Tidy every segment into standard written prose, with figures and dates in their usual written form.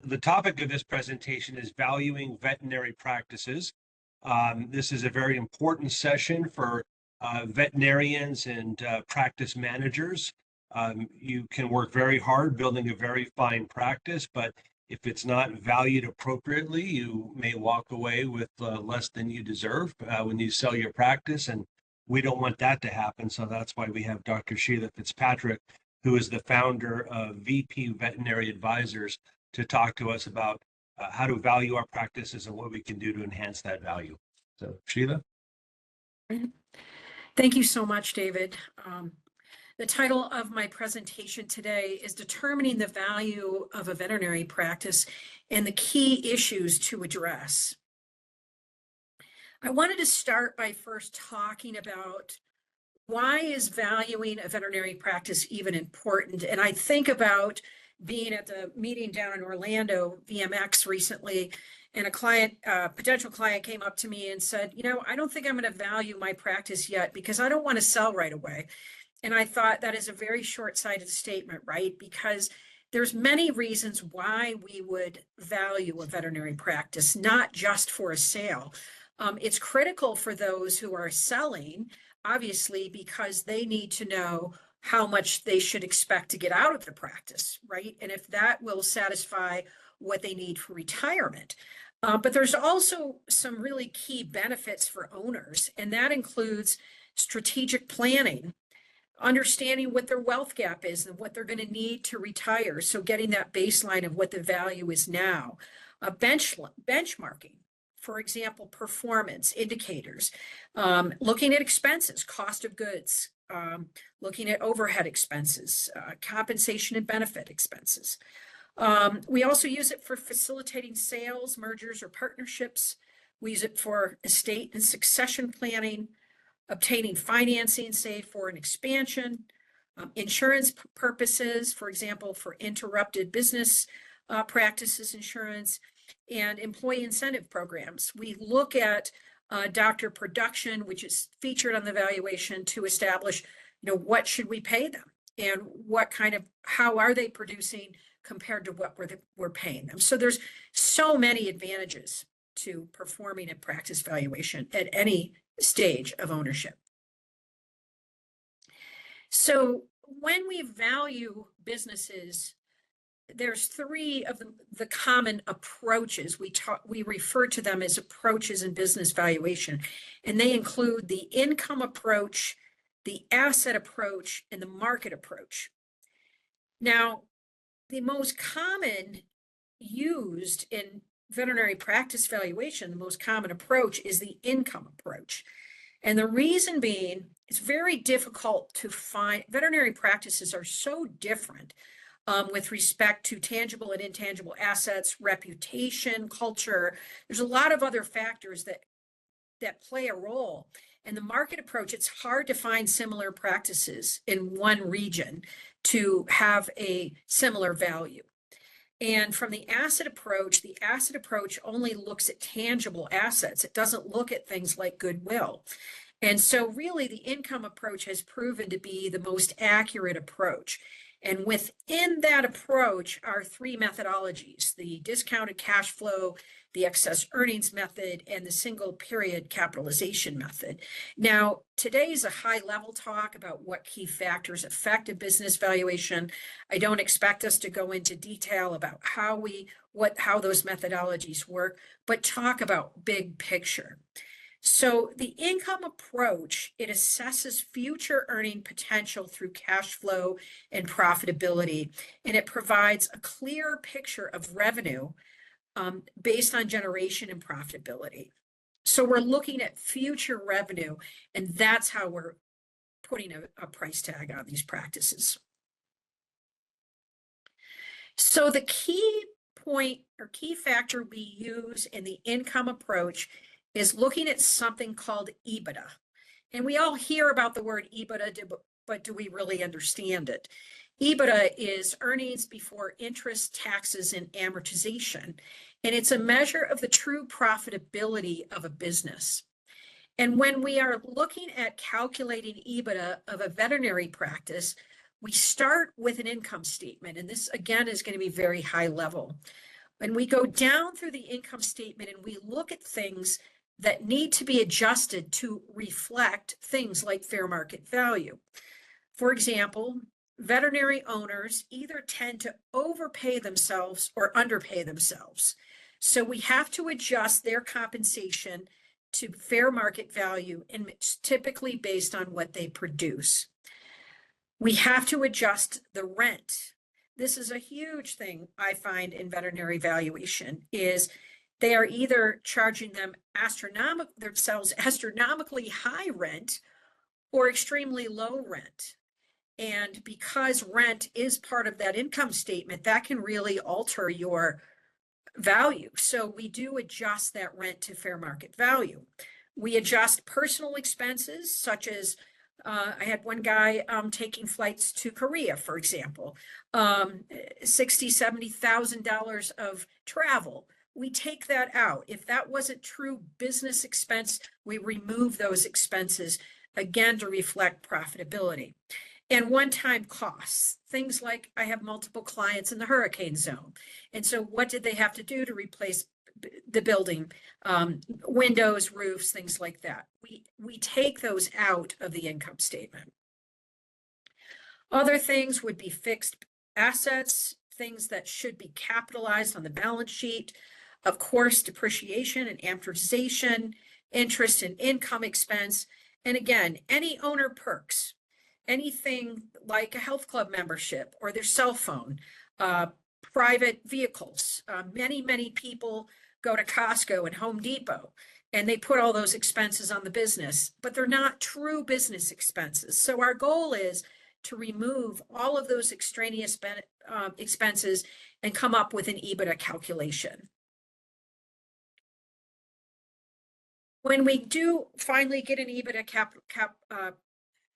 the topic of this presentation is valuing veterinary practices. This is a very important session for veterinarians and practice managers. You can work very hard building a very fine practice, but if it's not valued appropriately, you may walk away with less than you deserve when you sell your practice, and we don't want that to happen. So that's why we have Dr. Sheila Fitzpatrick, who is the founder of VP Veterinary Advisors, to talk to us about how to value our practices and what we can do to enhance that value. So, Sheila? Thank you so much, David. The title of my presentation today is Determining the Value of a Veterinary Practice and the Key Issues to Address. I wanted to start by first talking about why is valuing a veterinary practice even important? And I think about being at the meeting down in Orlando, VMX, recently, and a potential client came up to me and said, I don't think I'm going to value my practice yet because I don't want to sell right away. And I thought that is a very short-sighted statement, right? Because there's many reasons why we would value a veterinary practice, not just for a sale. It's critical for those who are selling, obviously, because they need to know how much they should expect to get out of the practice, right? And if that will satisfy what they need for retirement. But there's also some really key benefits for owners, and that includes strategic planning, understanding what their wealth gap is and what they're going to need to retire. So getting that baseline of what the value is now, benchmarking, for example, performance indicators, looking at expenses, cost of goods, looking at overhead expenses, compensation and benefit expenses. We also use it for facilitating sales, mergers, or partnerships. We use it for estate and succession planning, obtaining financing, say, for an expansion, insurance purposes, for example, for interrupted business practices insurance, and employee incentive programs. We look at doctor production, which is featured on the valuation, to establish, what should we pay them and how are they producing compared to what we're paying them. So there's so many advantages to performing a practice valuation at any stage of ownership. So when we value businesses, there's three of the common approaches. We refer to them as approaches in business valuation, and they include the income approach, the asset approach, and the market approach. Now, the most common used in veterinary practice valuation, the most common approach is the income approach. And the reason being, it's very difficult to find. Veterinary practices are so different with respect to tangible and intangible assets, reputation, culture. There's a lot of other factors that play a role. And the market approach, it's hard to find similar practices in one region to have a similar value. And from the asset approach only looks at tangible assets. It doesn't look at things like goodwill. And so really the income approach has proven to be the most accurate approach. And within that approach are three methodologies: the discounted cash flow, the excess earnings method, and the single period capitalization method. Now, today's a high level talk about what key factors affect a business valuation. I don't expect us to go into detail about how those methodologies work, but talk about big picture. So the income approach, it assesses future earning potential through cash flow and profitability, and it provides a clear picture of revenue based on generation and profitability. So we're looking at future revenue, and that's how we're putting a price tag on these practices. So the key point or key factor we use in the income approach is looking at something called EBITDA. And we all hear about the word EBITDA, but do we really understand it? EBITDA is earnings before interest, taxes, and amortization. And it's a measure of the true profitability of a business. And when we are looking at calculating EBITDA of a veterinary practice, we start with an income statement. And this, again, is going to be very high level. When we go down through the income statement and we look at things that need to be adjusted to reflect things like fair market value. For example, veterinary owners either tend to overpay themselves or underpay themselves. So we have to adjust their compensation to fair market value, and it's typically based on what they produce. We have to adjust the rent. This is a huge thing I find in veterinary valuation is they are either charging themselves astronomically high rent or extremely low rent. And because rent is part of that income statement, that can really alter your value. So we do adjust that rent to fair market value. We adjust personal expenses, such as I had one guy taking flights to Korea, for example, $60,000, $70,000 of travel. We take that out. If that wasn't true business expense, we remove those expenses, again, to reflect profitability. And one-time costs, things like I have multiple clients in the hurricane zone. And so what did they have to do to replace the building, windows, roofs, things like that? We take those out of the income statement. Other things would be fixed assets, things that should be capitalized on the balance sheet. Of course, depreciation and amortization, interest and income expense. And again, any owner perks, anything like a health club membership or their cell phone, private vehicles. Many people go to Costco and Home Depot and they put all those expenses on the business, but they're not true business expenses. So our goal is to remove all of those extraneous expenses and come up with an EBITDA calculation. When we do finally get an EBITDA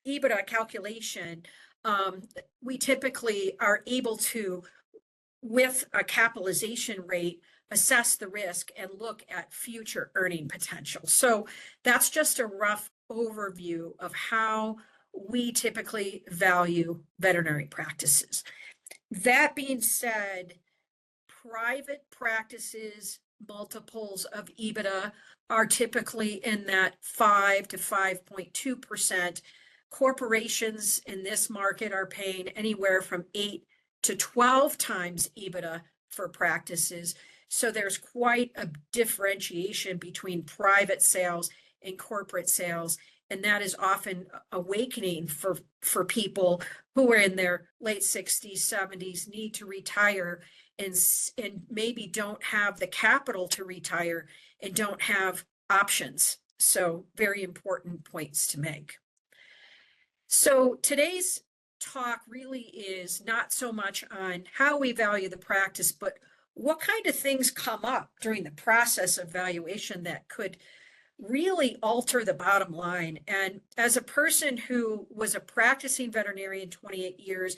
EBITDA calculation, we typically are able to, with a capitalization rate, assess the risk and look at future earning potential. So that's just a rough overview of how we typically value veterinary practices. That being said, private practices multiples of EBITDA are typically in that 5 to 5.2%. Corporations in this market are paying anywhere from 8 to 12 times EBITDA for practices. So there's quite a differentiation between private sales and corporate sales. And that is often awakening for people who are in their late 60s, 70s, need to retire and maybe don't have the capital to retire and don't have options. So very important points to make. So today's talk really is not so much on how we value the practice, but what kind of things come up during the process of valuation that could really alter the bottom line. And as a person who was a practicing veterinarian 28 years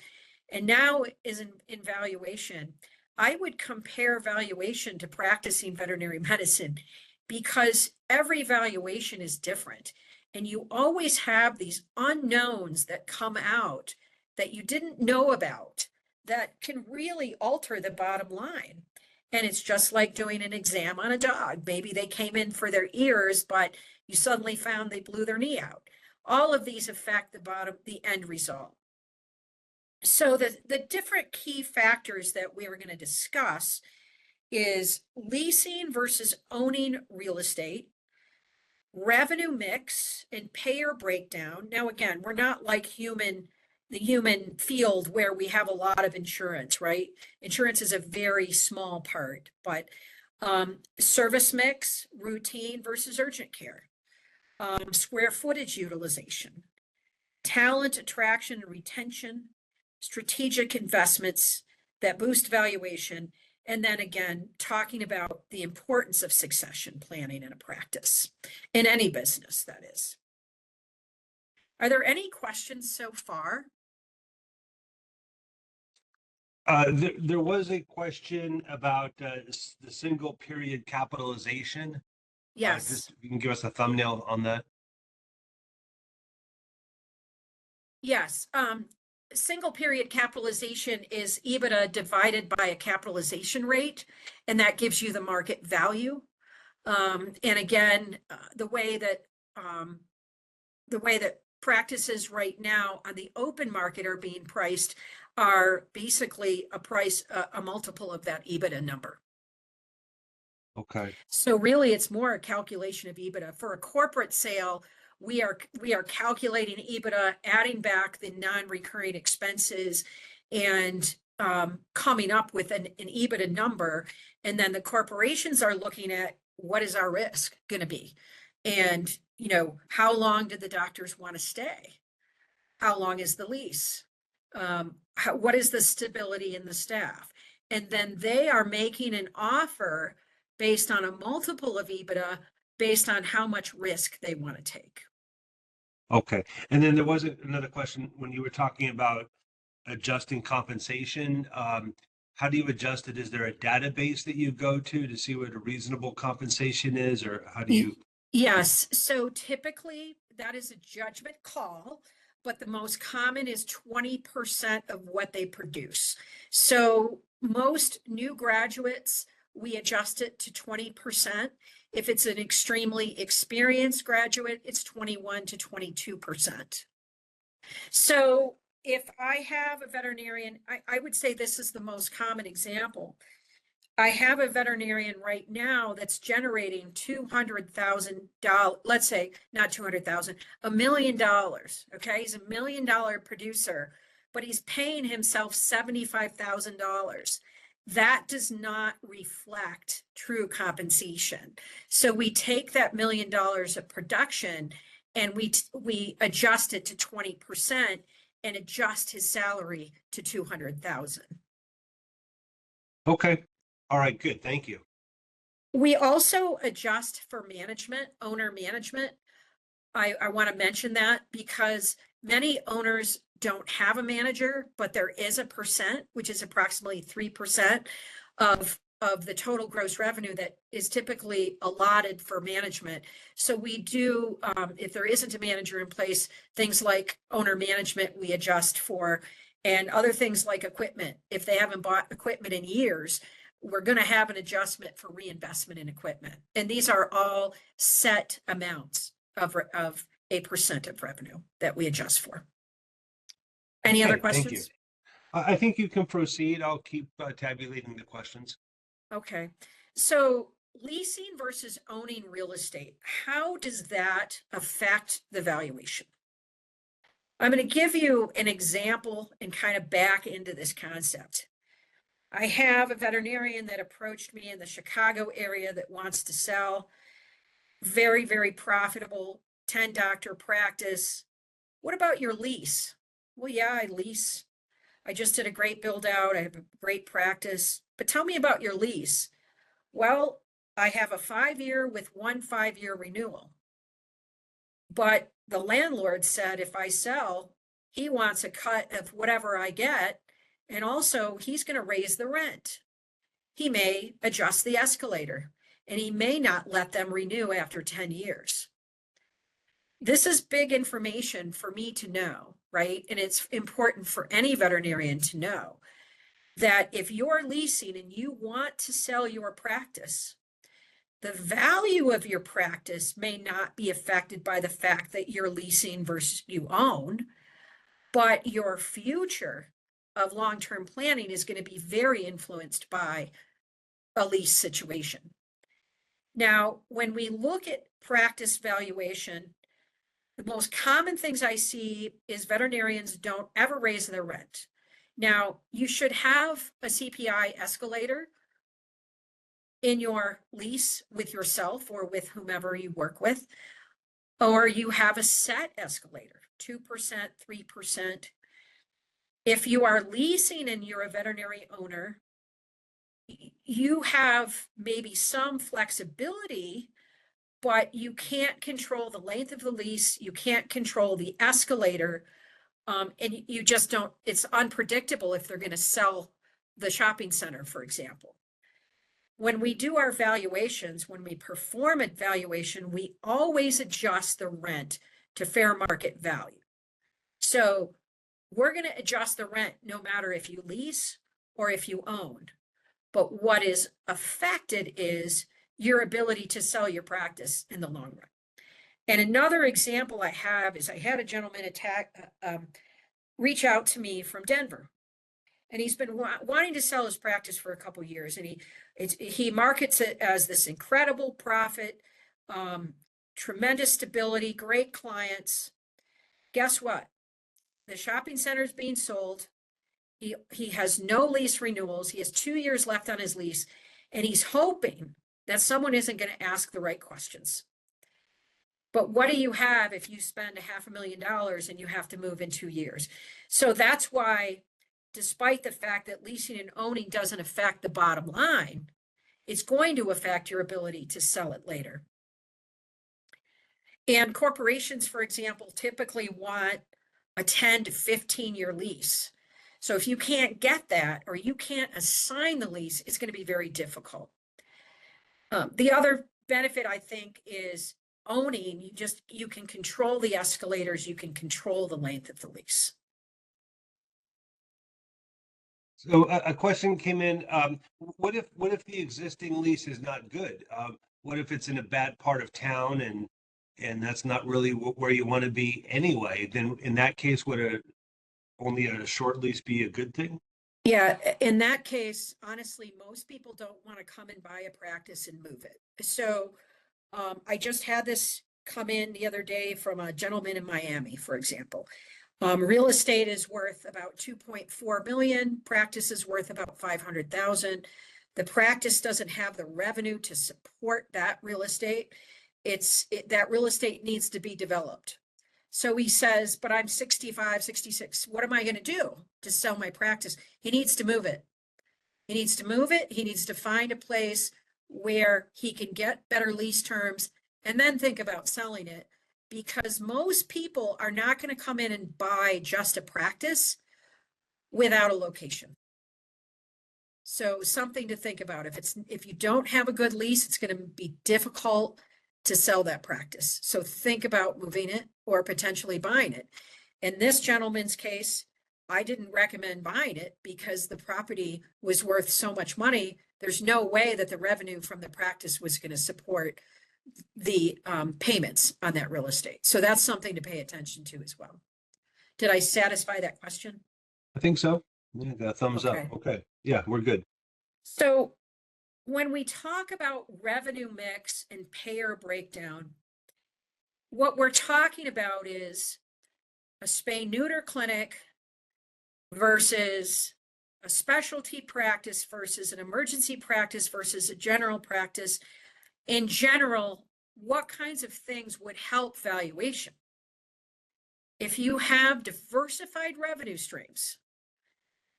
and now is in valuation, I would compare valuation to practicing veterinary medicine because every valuation is different. And you always have these unknowns that come out that you didn't know about that can really alter the bottom line. And it's just like doing an exam on a dog. Maybe they came in for their ears, but you suddenly found they blew their knee out. All of these affect the end result. So the different key factors that we are going to discuss is leasing versus owning real estate, revenue mix, and payer breakdown. Now, again, we're not like the human field where we have a lot of insurance, right? Insurance is a very small part, but service mix, routine versus urgent care, square footage utilization, talent attraction and retention, strategic investments that boost valuation, and then again, talking about the importance of succession planning in a practice, in any business, that is. Are there any questions so far? There was a question about the single period capitalization. Yes. Just you can give us a thumbnail on that. Yes. single period capitalization is EBITDA divided by a capitalization rate, and that gives you the market value. And again, the way that practices right now on the open market are being priced are basically a multiple of that EBITDA number. Okay. So really, it's more a calculation of EBITDA. For a corporate sale, we are calculating EBITDA, adding back the non-recurring expenses, and coming up with an EBITDA number. And then the corporations are looking at what is our risk going to be, and how long did the doctors want to stay? How long is the lease? What is the stability in the staff? And then they are making an offer based on a multiple of EBITDA, based on how much risk they want to take. Okay. And then there was another question when you were talking about adjusting compensation. How do you adjust it? Is there a database that you go to see what a reasonable compensation is, or how do you? Yes. So typically that is a judgment call, but the most common is 20% of what they produce. So most new graduates, we adjust it to 20%. If it's an extremely experienced graduate, it's 21 to 22%. So if I have a veterinarian, I would say this is the most common example. I have a veterinarian right now that's generating $200,000, let's say not 200,000, $1 million. Okay. He's $1 million producer, but he's paying himself $75,000. That does not reflect true compensation. So we take that $1 million of production and we adjust it to 20% and adjust his salary to 200,000. Okay. All right, good. Thank you. We also adjust for management, owner management. I want to mention that because many owners don't have a manager, but there is a percent, which is approximately 3% of the total gross revenue that is typically allotted for management. So we do, if there isn't a manager in place, things like owner management, we adjust for, and other things like equipment. If they haven't bought equipment in years, we're going to have an adjustment for reinvestment in equipment. And these are all set amounts of a percent of revenue that we adjust for. Any other questions? Thank you. I think you can proceed. I'll keep tabulating the questions. Okay. So leasing versus owning real estate, how does that affect the valuation? I'm going to give you an example and kind of back into this concept. I have a veterinarian that approached me in the Chicago area that wants to sell. Very, very profitable, 10-doctor practice. What about your lease? Well, yeah, I lease. I just did a great build out. I have a great practice. But tell me about your lease. Well, I have a 5-year with 1 5-year renewal. But the landlord said if I sell, he wants a cut of whatever I get. And also, he's going to raise the rent. He may adjust the escalator, and he may not let them renew after 10 years. This is big information for me to know, right? And it's important for any veterinarian to know that if you're leasing and you want to sell your practice, the value of your practice may not be affected by the fact that you're leasing versus you own, but your future of long-term planning is going to be very influenced by a lease situation. Now, when we look at practice valuation, the most common things I see is veterinarians don't ever raise their rent. Now, you should have a CPI escalator in your lease with yourself or with whomever you work with, or you have a set escalator, 2%, 3%. If you are leasing and you're a veterinary owner, you have maybe some flexibility, but you can't control the length of the lease. You can't control the escalator. And you just don't, it's unpredictable if they're going to sell the shopping center, for example. When we do our valuations, when we perform a valuation, we always adjust the rent to fair market value. So we're going to adjust the rent no matter if you lease or if you own. But what is affected is your ability to sell your practice in the long run. And another example I have is I had a gentleman reach out to me from Denver. And he's been wanting to sell his practice for a couple of years. And he markets it as this incredible profit, tremendous stability, great clients. Guess what? The shopping center is being sold. He has no lease renewals. He has 2 years left on his lease. And he's hoping that someone isn't going to ask the right questions. But what do you have if you spend $500,000 and you have to move in 2 years? So that's why, despite the fact that leasing and owning doesn't affect the bottom line, it's going to affect your ability to sell it later. And corporations, for example, typically want a 10 to 15-year lease. So if you can't get that, or you can't assign the lease, it's going to be very difficult. The other benefit, I think, is owning. You can control the escalators, you can control the length of the lease. So a question came in. What if the existing lease is not good? What if it's in a bad part of town and that's not really where you want to be anyway? Then in that case, would only a short lease be a good thing? Yeah, in that case, honestly, most people don't want to come and buy a practice and move it. So I just had this come in the other day from a gentleman in Miami, for example. Real estate is worth about 2.4 million. Practice is worth about 500,000. The practice doesn't have the revenue to support that real estate. That real estate needs to be developed. So he says, but I'm 65, 66. What am I going to do to sell my practice? He needs to move it. He needs to move it. He needs to find a place where he can get better lease terms and then think about selling it, because most people are not going to come in and buy just a practice without a location. So something to think about. If you don't have a good lease, it's going to be difficult to sell that practice. So think about moving it or potentially buying it. In this gentleman's case, I didn't recommend buying it because the property was worth so much money. There's no way that the revenue from the practice was going to support the payments on that real estate. So that's something to pay attention to as well. Did I satisfy that question? I think so. Yeah, got a thumbs up. Okay. Yeah, we're good. So when we talk about revenue mix and payor breakdown, what we're talking about is a spay-neuter clinic versus a specialty practice versus an emergency practice versus a general practice. In general, what kinds of things would help valuation? If you have diversified revenue streams,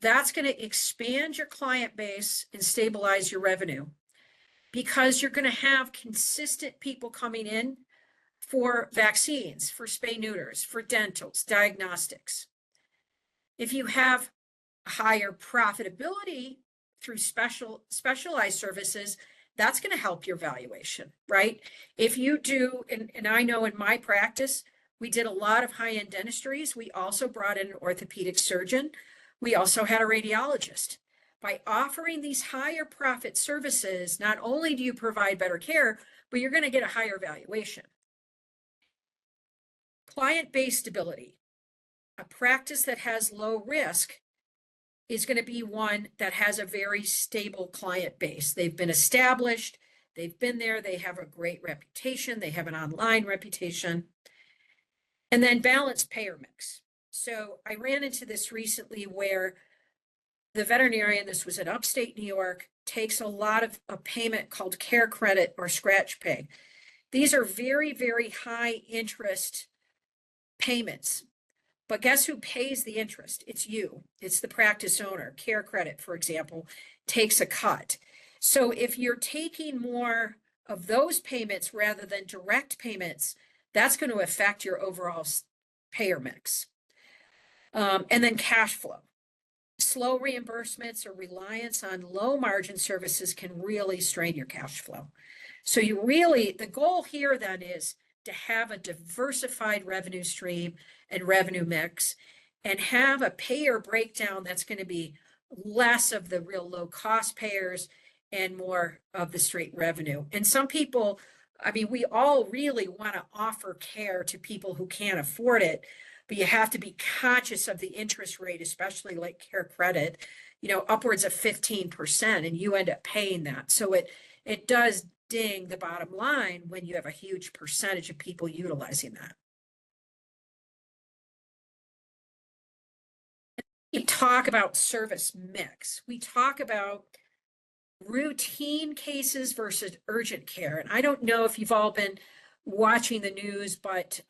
that's going to expand your client base and stabilize your revenue, because you're going to have consistent people coming in for vaccines, for spay neuters, for dentals, diagnostics. If you have higher profitability through specialized services, that's going to help your valuation, right? If you do, and I know in my practice, we did a lot of high-end dentistries. We also brought in an orthopedic surgeon. We also had a radiologist. By offering these higher profit services, not only do you provide better care, but you're going to get a higher valuation. Client-based stability. A practice that has low risk is going to be one that has a very stable client base. They've been established, they've been there, they have a great reputation, they have an online reputation. And then balanced payor mix. So I ran into this recently where the veterinarian, this was in upstate New York, takes a lot of a payment called care credit or scratch pay. These are very, very high interest payments. But guess who pays the interest? It's you. It's the practice owner. Care credit, for example, takes a cut. So if you're taking more of those payments rather than direct payments, that's going to affect your overall payor mix. And then cash flow. Slow reimbursements or reliance on low margin services can really strain your cash flow. So the goal here then is to have a diversified revenue stream and revenue mix. and have a payor breakdown that's going to be less of the real low cost payers and more of the straight revenue. And some people, I mean, we all really want to offer care to people who can't afford it, but you have to be conscious of the interest rate, especially like care credit, upwards of 15%, and you end up paying that. So it does ding the bottom line when you have a huge percentage of people utilizing that. We talk about service mix. We talk about routine cases versus urgent care. And I don't know if you've all been watching the news, but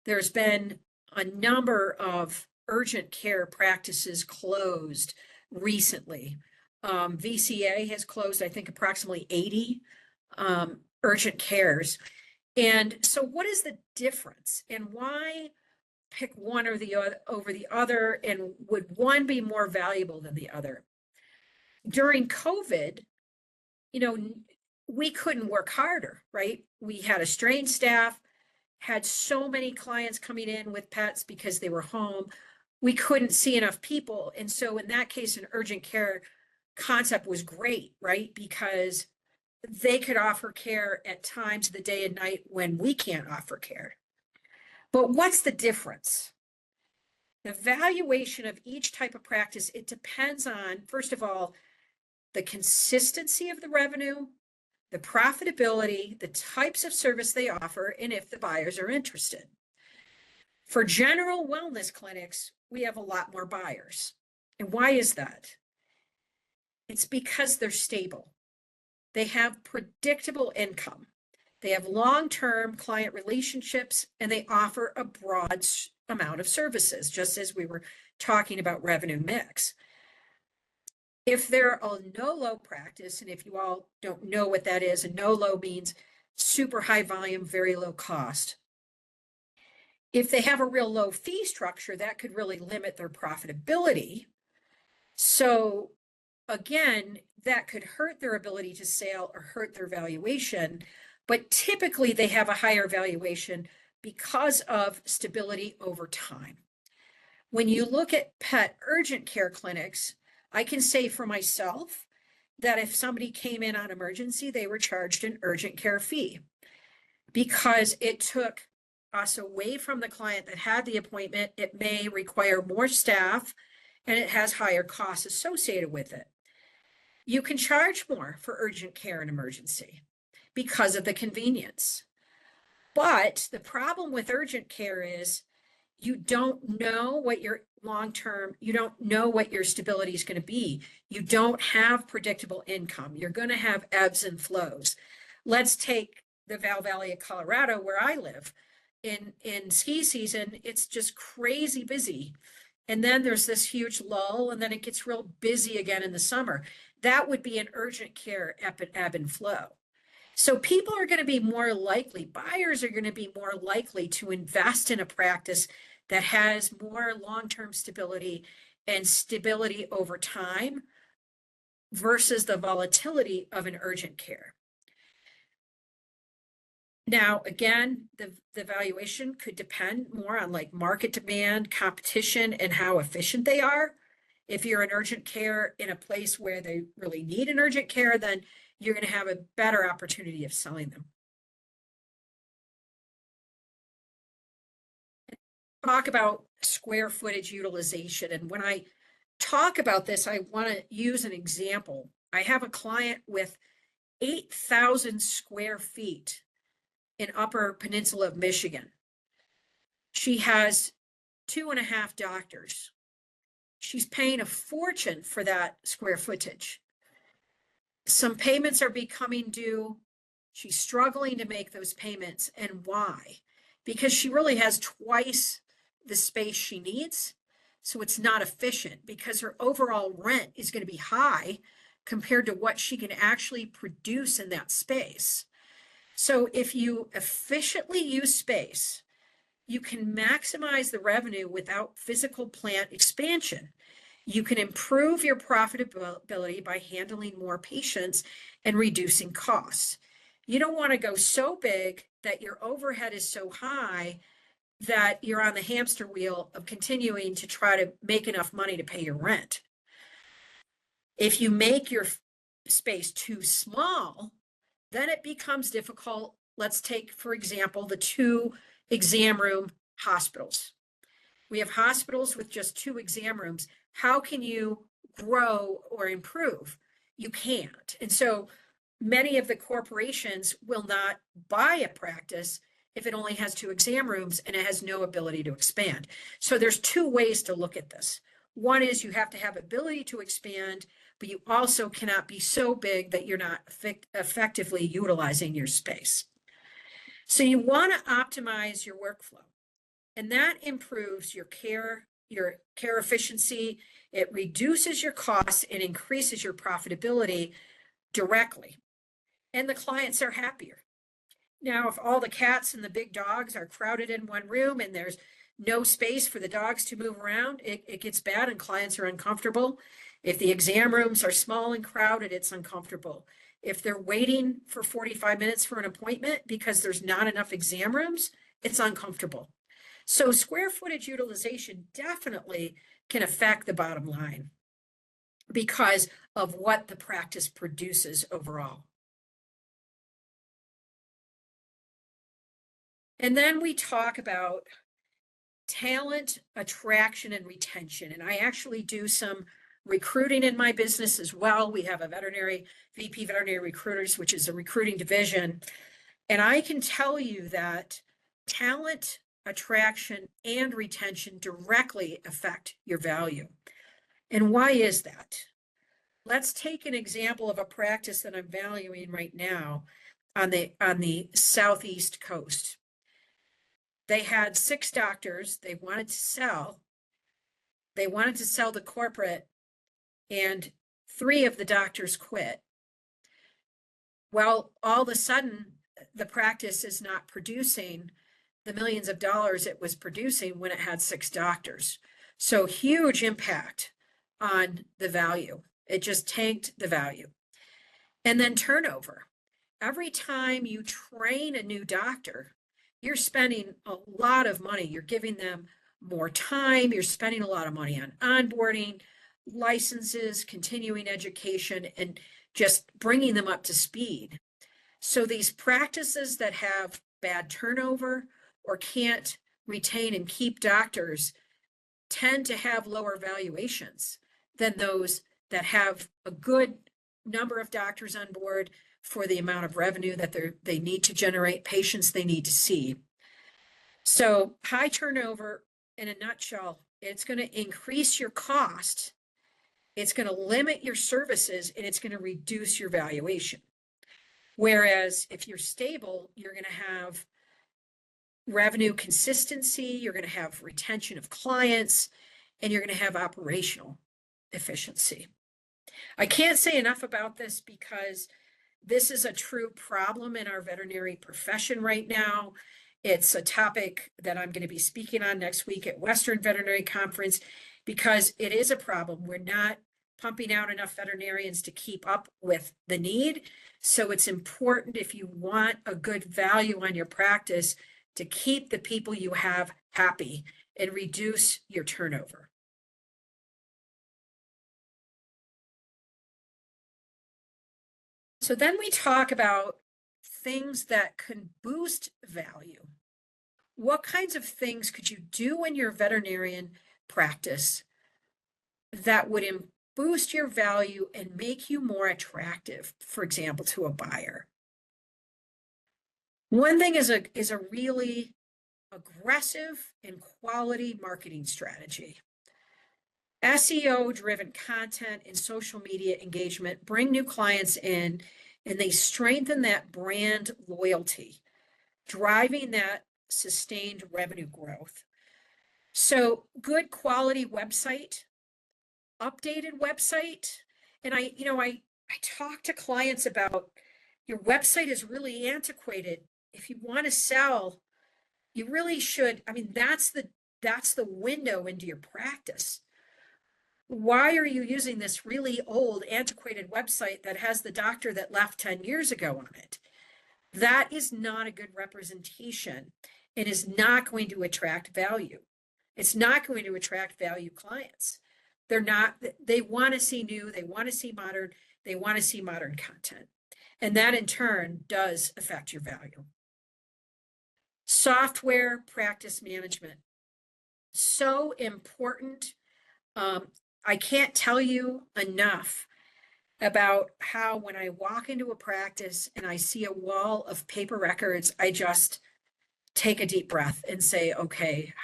there's been a number of urgent care practices closed recently. VCA has closed, I think, approximately 80 urgent cares. And so what is the difference, and why pick one or the other over the other, and would one be more valuable than the other? During COVID, we couldn't work harder, right? We had a strained staff, had so many clients coming in with pets because they were home. We couldn't see enough people. And so in that case, an urgent care concept was great, right? Because they could offer care at times of the day and night when we can't offer care. But what's the difference? The valuation of each type of practice, it depends on, first of all, the consistency of the revenue, the profitability, the types of service they offer, and if the buyers are interested. For general wellness clinics, we have a lot more buyers. And why is that? It's because they're stable. They have predictable income. They have long-term client relationships, and they offer a broad amount of services, just as we were talking about revenue mix. If they're a no-low practice, and if you all don't know what that is, a no-low means super high volume, very low cost. If they have a real low fee structure, that could really limit their profitability. So again, that could hurt their ability to sell or hurt their valuation, but typically they have a higher valuation because of stability over time. When you look at pet urgent care clinics, I can say for myself that if somebody came in on emergency, they were charged an urgent care fee because it took us away from the client that had the appointment. It may require more staff, and it has higher costs associated with it. You can charge more for urgent care and emergency because of the convenience. But the problem with urgent care is you don't know what your long-term, you don't know what your stability is going to be. You don't have predictable income. You're going to have ebbs and flows. Let's take the Val Valley of Colorado, where I live. In ski season, it's just crazy busy. And then there's this huge lull, and then it gets real busy again in the summer. That would be an urgent care ebb and flow. So people are going to be more likely, buyers are going to be more likely to invest in a practice that has more long-term stability and stability over time versus the volatility of an urgent care. Now, again, the valuation could depend more on like market demand, competition, and how efficient they are. If you're an urgent care in a place where they really need an urgent care, then you're going to have a better opportunity of selling them. Talk about square footage utilization. And when I talk about this, I want to use an example. I have a client with 8,000 square feet in Upper Peninsula of Michigan. She has 2.5 doctors. She's paying a fortune for that square footage. Some payments are becoming due. She's struggling to make those payments. And why? Because she really has twice the space she needs. So it's not efficient because her overall rent is going to be high compared to what she can actually produce in that space. So if you efficiently use space, you can maximize the revenue without physical plant expansion. You can improve your profitability by handling more patients and reducing costs. You don't want to go so big that your overhead is so high that you're on the hamster wheel of continuing to try to make enough money to pay your rent. If you make your space too small, then it becomes difficult. Let's take, for example, the 2 exam room hospitals. We have hospitals with just 2 exam rooms. How can you grow or improve? You can't. And so many of the corporations will not buy a practice if it only has 2 exam rooms and it has no ability to expand. So there's 2 ways to look at this. One is you have to have ability to expand, but you also cannot be so big that you're not effectively utilizing your space. So you want to optimize your workflow, and that improves your care efficiency. It reduces your costs and increases your profitability directly. And the clients are happier. Now, if all the cats and the big dogs are crowded in one room and there's no space for the dogs to move around, it gets bad and clients are uncomfortable. If the exam rooms are small and crowded, it's uncomfortable. If they're waiting for 45 minutes for an appointment because there's not enough exam rooms, it's uncomfortable. So square footage utilization definitely can affect the bottom line because of what the practice produces overall. And then we talk about talent, attraction, and retention. And I actually do some recruiting in my business as well. We have a VP veterinary recruiters, which is a recruiting division. And I can tell you that talent, attraction, and retention directly affect your value. And why is that? Let's take an example of a practice that I'm valuing right now on the Southeast coast. They had 6 doctors they wanted to sell. They wanted to sell the corporate, and 3 of the doctors quit. Well, all of a sudden, the practice is not producing the millions of dollars it was producing when it had 6 doctors. So huge impact on the value. It just tanked the value. And then turnover. Every time you train a new doctor, you're spending a lot of money. You're giving them more time. You're spending a lot of money on onboarding, licenses, continuing education, and just bringing them up to speed. So these practices that have bad turnover or can't retain and keep doctors tend to have lower valuations than those that have a good number of doctors on board for the amount of revenue that they need to generate, patients they need to see. So high turnover, in a nutshell, it's going to increase your cost, it's going to limit your services, and it's going to reduce your valuation. Whereas if you're stable, you're going to have revenue consistency, you're going to have retention of clients, and you're going to have operational efficiency. I can't say enough about this because this is a true problem in our veterinary profession right now. It's a topic that I'm going to be speaking on next week at Western Veterinary Conference because it is a problem. We're not pumping out enough veterinarians to keep up with the need. So it's important, if you want a good value on your practice, to keep the people you have happy and reduce your turnover. So then we talk about things that can boost value. What kinds of things could you do in your veterinarian practice that would boost your value and make you more attractive, for example, to a buyer? One thing is a really aggressive and quality marketing strategy. SEO-driven content and social media engagement bring new clients in, and they strengthen that brand loyalty, driving that sustained revenue growth. So good quality website, updated website. And I talk to clients about your website is really antiquated. If you want to sell, you really should. I mean, that's the window into your practice. Why are you using this really old, antiquated website that has the doctor that left 10 years ago on it? That is not a good representation. and is not going to attract value. It's not going to attract value clients. They want to see new, they want to see modern, they want to see modern content. And that in turn does affect your value. Software practice management. So important. I can't tell you enough about how when I walk into a practice and I see a wall of paper records, I just take a deep breath and say, okay,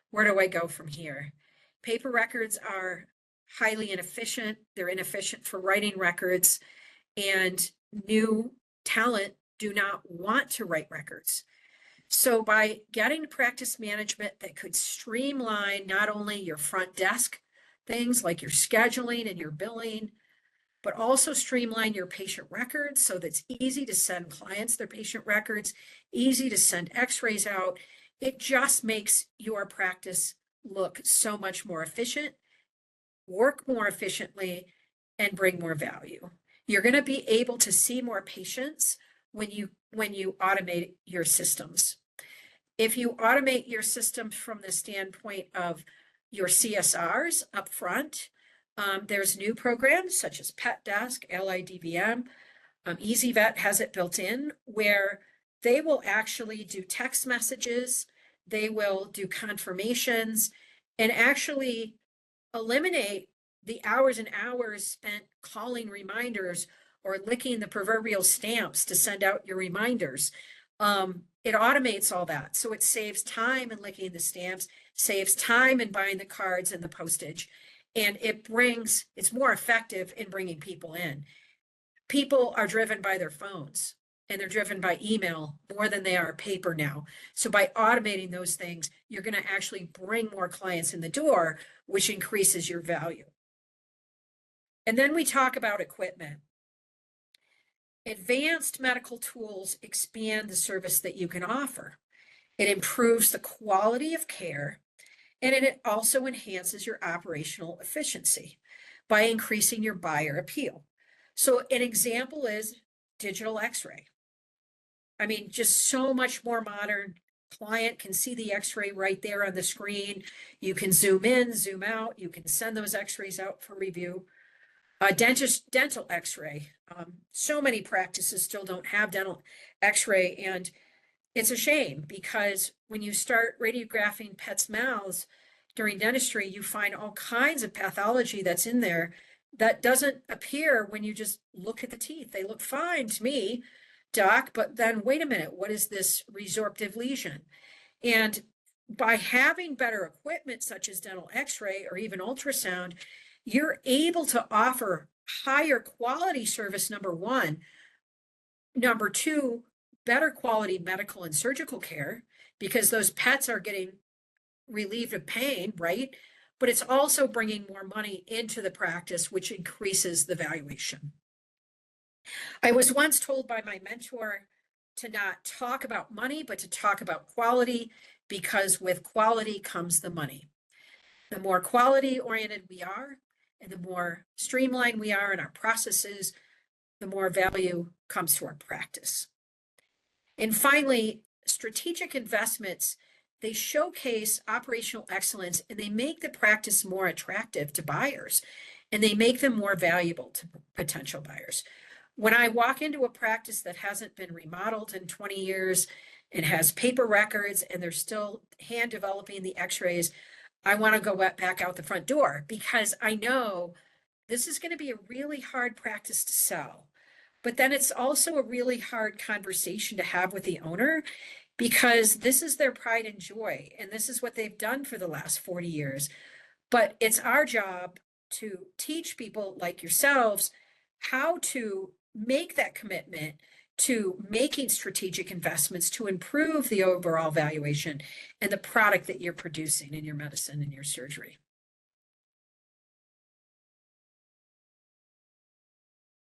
where do I go from here? Paper records are highly inefficient. They're inefficient for writing records, and new talent do not want to write records. So by getting practice management that could streamline not only your front desk things like your scheduling and your billing, but also streamline your patient records so that it's easy to send clients their patient records, easy to send x-rays out. It just makes your practice look so much more efficient, work more efficiently, and bring more value. You're going to be able to see more patients when you automate your systems. If you automate your systems from the standpoint of your CSRs up front, there's new programs such as Pet Desk, LIDVM, EasyVet has it built in where they will actually do text messages, they will do confirmations, and actually eliminate the hours and hours spent calling reminders or licking the proverbial stamps to send out your reminders. It automates all that. So it saves time in licking the stamps, saves time in buying the cards and the postage, and it's more effective in bringing people in. People are driven by their phones and they're driven by email more than they are paper now. So by automating those things, you're going to actually bring more clients in the door, which increases your value. And then we talk about equipment. Advanced medical tools expand the service that you can offer. It improves the quality of care, and it also enhances your operational efficiency by increasing your buyer appeal. So an example is digital x-ray. I mean, just so much more modern. Client can see the x-ray right there on the screen. You can zoom in, zoom out. You can send those x-rays out for review. Dental x-ray. So many practices still don't have dental x-ray, and it's a shame because when you start radiographing pets' mouths during dentistry, you find all kinds of pathology that's in there that doesn't appear when you just look at the teeth. They look fine to me, doc, but then wait a minute, what is this resorptive lesion? And by having better equipment such as dental x-ray or even ultrasound, you're able to offer higher quality service, number one. Number two, better quality medical and surgical care because those pets are getting relieved of pain, right? But it's also bringing more money into the practice, which increases the valuation. I was once told by my mentor to not talk about money, but to talk about quality, because with quality comes the money. The more quality oriented we are, and the more streamlined we are in our processes, the more value comes to our practice. And finally, strategic investments, they showcase operational excellence and they make the practice more attractive to buyers and they make them more valuable to potential buyers. When I walk into a practice that hasn't been remodeled in 20 years and has paper records and they're still hand developing the x-rays, I want to go back out the front door because I know this is going to be a really hard practice to sell. But then it's also a really hard conversation to have with the owner because this is their pride and joy, and this is what they've done for the last 40 years. But it's our job to teach people like yourselves how to make that commitment to making strategic investments to improve the overall valuation and the product that you're producing in your medicine and your surgery.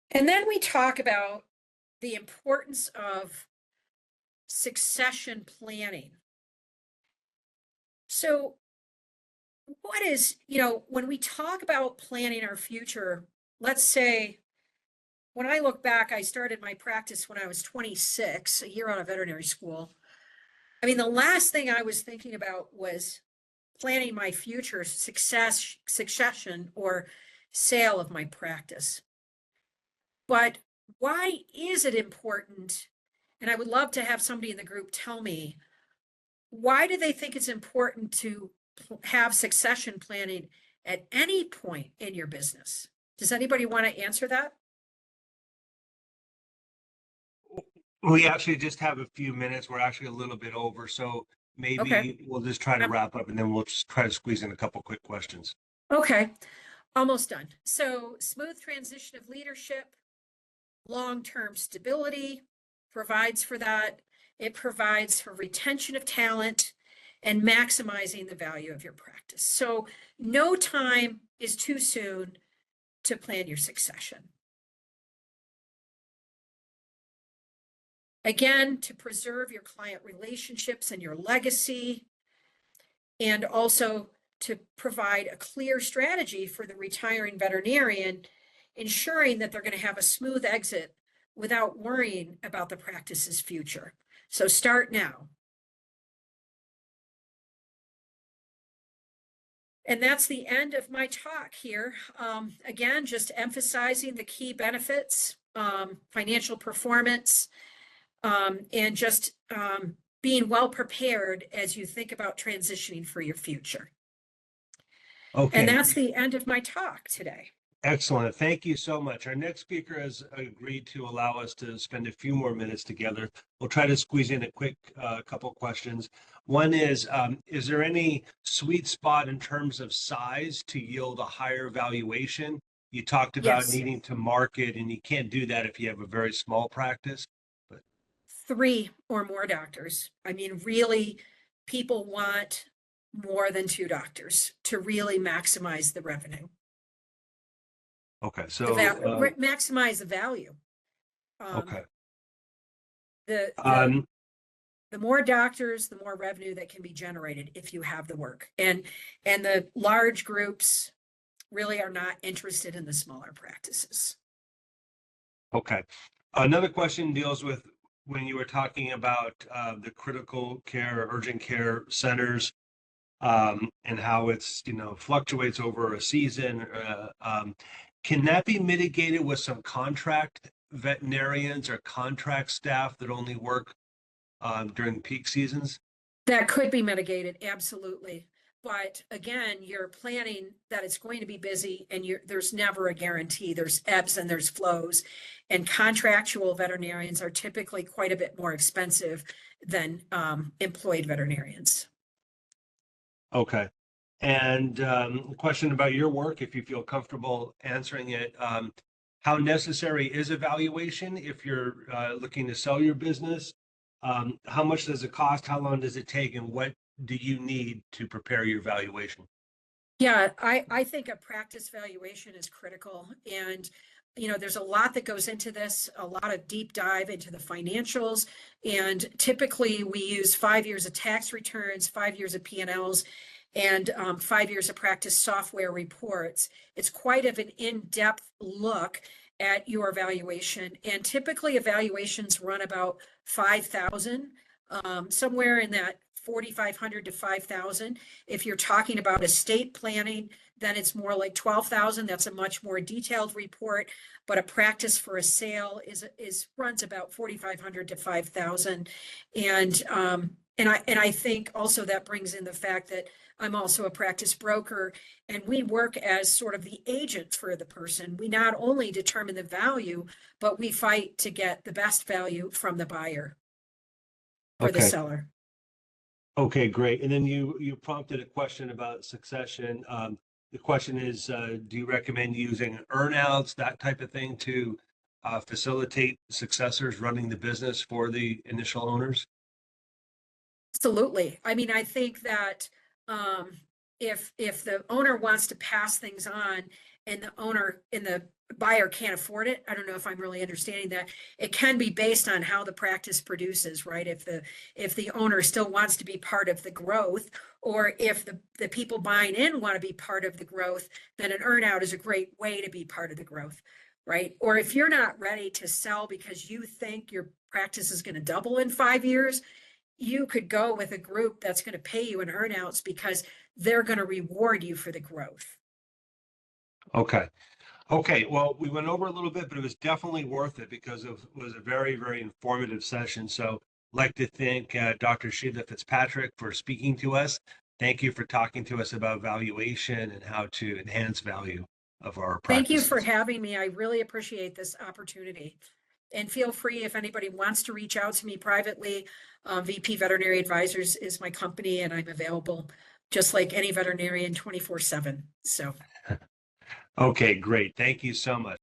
And then we talk about the importance of succession planning. So what is, when we talk about planning our future, let's say, when I look back, I started my practice when I was 26, a year out of veterinary school. I mean, the last thing I was thinking about was planning my future succession or sale of my practice. But why is it important? And I would love to have somebody in the group tell me, why do they think it's important to have succession planning at any point in your business? Does anybody want to answer that? We actually just have a few minutes. We're actually a little bit over, so Okay. maybe we'll just try to wrap up and then we'll just try to squeeze in a couple quick questions. Okay. Almost done. So smooth transition of leadership, long-term stability provides for that. It provides for retention of talent and maximizing the value of your practice. So no time is too soon to plan your succession. Again, to preserve your client relationships and your legacy, and also to provide a clear strategy for the retiring veterinarian, ensuring that they're going to have a smooth exit without worrying about the practice's future. So start now. And that's the end of my talk here. Again, just emphasizing the key benefits, financial performance, and just being well prepared as you think about transitioning for your future. Okay. And that's the end of my talk today. Excellent. Thank you so much. Our next speaker has agreed to allow us to spend a few more minutes together. We'll try to squeeze in a quick couple questions. One is there any sweet spot in terms of size to yield a higher valuation? You talked about Yes. needing to market, and you can't do that if you have a very small practice. But 3 or more doctors. I mean, really, people want more than 2 doctors to really maximize the revenue. okay, The so maximize the value. okay. The more doctors, the more revenue that can be generated if you have the work. And the large groups really are not interested in the smaller practices. Okay. Another question deals with when you were talking about the critical care, urgent care centers, and how it's, fluctuates over a season. Can that be mitigated with some contract veterinarians or contract staff that only work during peak seasons? That could be mitigated, absolutely. But again, you're planning that it's going to be busy and there's never a guarantee. There's ebbs and there's flows. And contractual veterinarians are typically quite a bit more expensive than employed veterinarians. Okay. And a question about your work, if you feel comfortable answering it. How necessary is evaluation if you're looking to sell your business? How much does it cost? How long does it take? And what do you need to prepare your valuation? Yeah, I think a practice valuation is critical. And, there's a lot that goes into this, a lot of deep dive into the financials. And typically we use 5 years of tax returns, 5 years of P&Ls, and 5 years of practice software reports. It's quite of an in-depth look at your valuation. And typically evaluations run about 5,000, somewhere in that 4,500 to 5,000. If you're talking about estate planning, then it's more like 12,000. That's a much more detailed report. But a practice for a sale is runs about 4,500 to 5,000. And I think also that brings in the fact that I'm also a practice broker, and we work as sort of the agent for the person. We not only determine the value, but we fight to get the best value from the buyer or the Okay. seller. Okay, great. And then you prompted a question about succession. The question is, do you recommend using earnouts, that type of thing, to facilitate successors running the business for the initial owners? Absolutely. I mean, I think that if the owner wants to pass things on and the buyer can't afford it, I don't know if I'm really understanding that. It can be based on how the practice produces, right? If the owner still wants to be part of the growth, or if the people buying in want to be part of the growth, then an earnout is a great way to be part of the growth, right? Or if you're not ready to sell because you think your practice is going to double in 5 years, you could go with a group that's going to pay you in earnouts because they're going to reward you for the growth. Okay. Okay, well, we went over a little bit, but it was definitely worth it because it was a very, very informative session. So I'd like to thank Dr. Sheila Fitzpatrick for speaking to us. Thank you for talking to us about valuation and how to enhance value of our Thank you for practices. having me. I really appreciate this opportunity. And feel free, if anybody wants to reach out to me privately, VP Veterinary Advisors is my company, and I'm available just like any veterinarian 24/7. So. Okay, great. Thank you so much.